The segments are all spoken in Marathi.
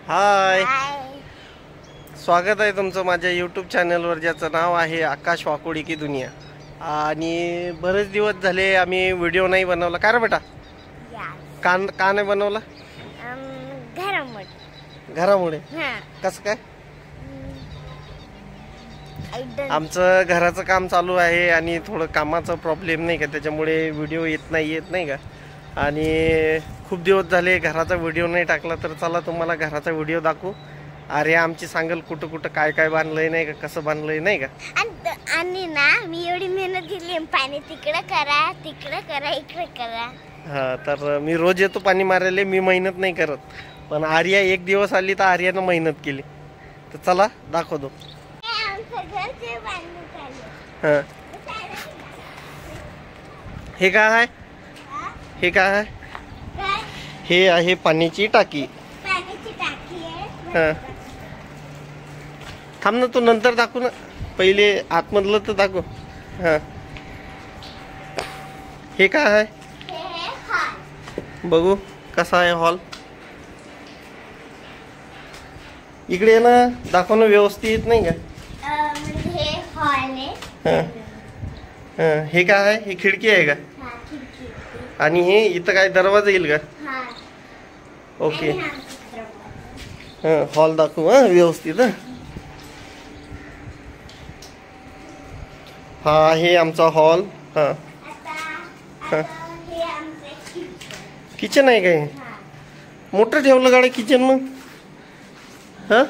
हाय, स्वागत आहे तुमचं माझ्या यूट्यूब चॅनलवर, ज्याचं नाव आहे आकाश वाकोडी की दुनिया. आणि बरेच दिवस झाले आम्ही व्हिडिओ नाही बनवला. का रे बेटा? का नाही बनवला? घरामुळे. कसं काय? आमचं घराचं काम चालू आहे आणि थोडं कामाचा प्रॉब्लेम नाही का, त्याच्यामुळे व्हिडिओ येत नाही का. आणि खूप दिवस झाले घराचा व्हिडिओ नाही टाकला, तर चला तुम्हाला घराचा व्हिडिओ दाखवू. अरे आमची सांगल कुठं कुठं काय काय बांधलंय नाही का, कसं बांधलंय नाही का. आणि ना मी एवढी मेहनत केली, पाणी तिकडे करा इकडे करा. हा, तर मी रोज येतो पाणी मारायला, मी मेहनत नाही करत. पण आर्या एक दिवस आली तर आर्यानं मेहनत केली. तर चला दाखवतो. हा, हे काय आहे? हे काय आहे? हे आहे पाण्याची टाकी. हा, थांब ना, तू नंतर दाखव ना, पहिले आतमधलं तर दाखव. हा, हे काय आहे? बघू कसा आहे हॉल. इकडे ये ना, दाखव ना व्यवस्थित नाही का. हे हॉल आहे. हे काय आहे? ही खिडकी आहे का? आणि हे इथं काय दरवाजा येईल का? ओके. हॉल दाखवू हा व्यवस्थित. हा आहे आमचा हॉल. हा, किचन आहे काय? मोठं ठेवलं गाडी किचन मग. हा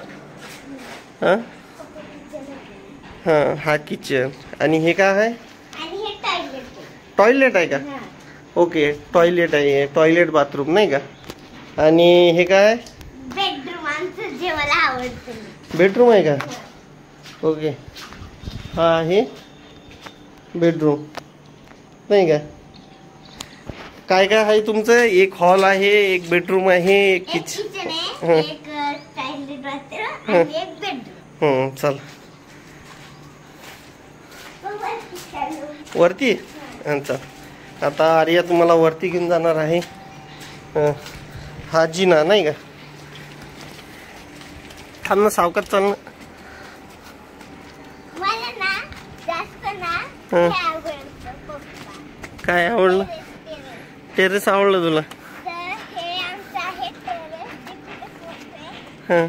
हा हा, हा किचन. आणि हे काय आहे? टॉयलेट आहे का? ओके, टॉयलेट आहे, टॉयलेट बाथरूम नाही का. आणि हे काय? बेडरूम, जे मला आवडतं. बेडरूम आहे का? ओके. हा आहे बेडरूम नाही का. काय काय आहे तुमचं? एक हॉल आहे, एक बेडरूम आहे, एक किचन आहे, एक टॉयलेट बाथरूम आणि एक बेडरूम. चल वरती. चल, आता आर्या तुम्हाला वरती घेऊन जाणार आहे. हा जिना नाही का. थांब ना, सावकाश चाल ना. मला ना जास्त ना काय आवडलं? टेरेस आवडलं तुला? हे आमचं आहे टेरेस. हा,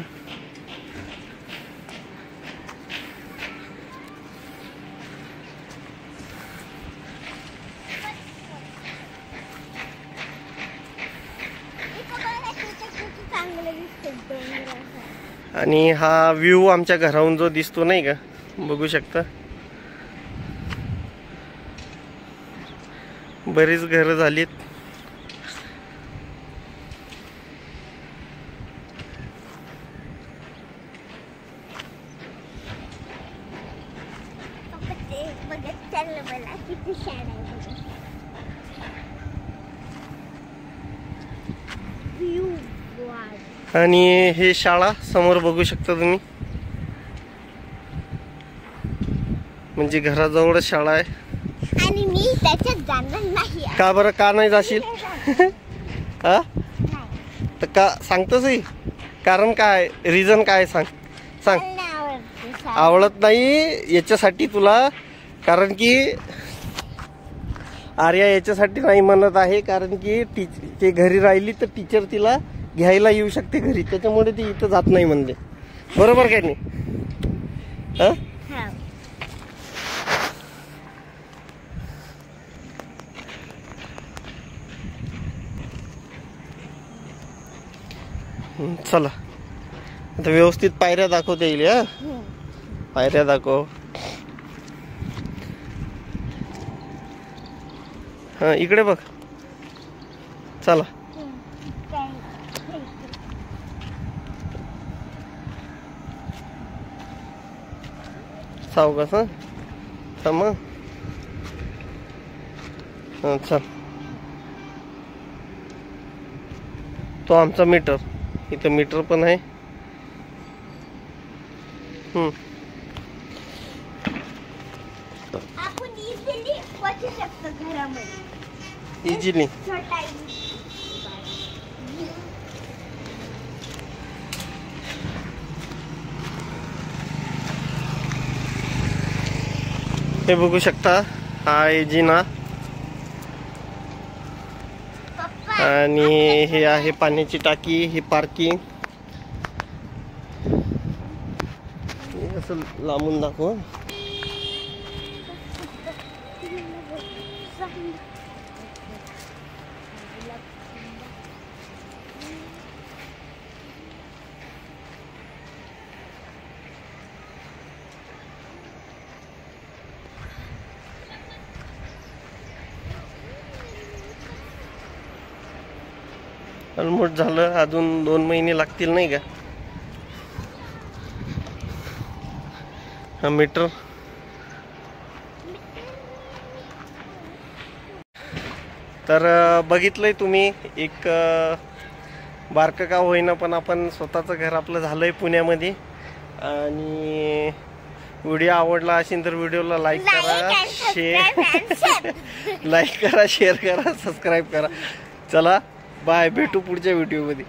आणि हा व्ह्यू आमच्या घराहून जो दिसतो नाही का, बघू शकता. बरीच घरं झालीत. आणि हे शाळा समोर बघू शकता तुम्ही, म्हणजे घराजवळच शाळा आहे. आणि मी त्याच्यात जाणार नाही. का बरं? का नाही जाशील? हा, तर का सांगतोस? कारण काय, रिझन काय सांग सांग. आवडत नाही याच्यासाठी तुला, कारण की आर्या याच्यासाठी नाही म्हणत आहे, कारण की ते घरी राहिली तर टीचर तिला घ्यायला येऊ शकते घरी, त्याच्यामुळे ती इथं जात नाही म्हणते. बरोबर काय नाही? हा, चला आता व्यवस्थित पायऱ्या दाखवता येईल. हा, पायऱ्या दाखव. हा, इकडे बघ. चला सावकाश. हा, थांब. हा, चल. तो आमचा मीटर, इथं मीटर पण आहे. आपण इझिली पोहोचू शकतो घरामध्ये. इझिली. हे बघू शकता, हा आहे जिना पप्पा आणि हे आहे पाण्याची टाकी, ही पार्किंग. असं लांबून दाखव. ऑलमोस्ट झालं, अजून 2 महिने लागतील नाही का. हा मीटर. तर बघितलंय तुम्ही, एक बारकं गाव होईना पण आपण स्वतःचं घर आपलं झालंय पुण्यामध्ये. आणि व्हिडिओ आवडला असेल तर व्हिडिओला लाईक करा, शेअर लाईक करा, शेअर करा, सबस्क्राईब करा. चला बाय, भेटू पुढच्या व्हिडिओमध्ये.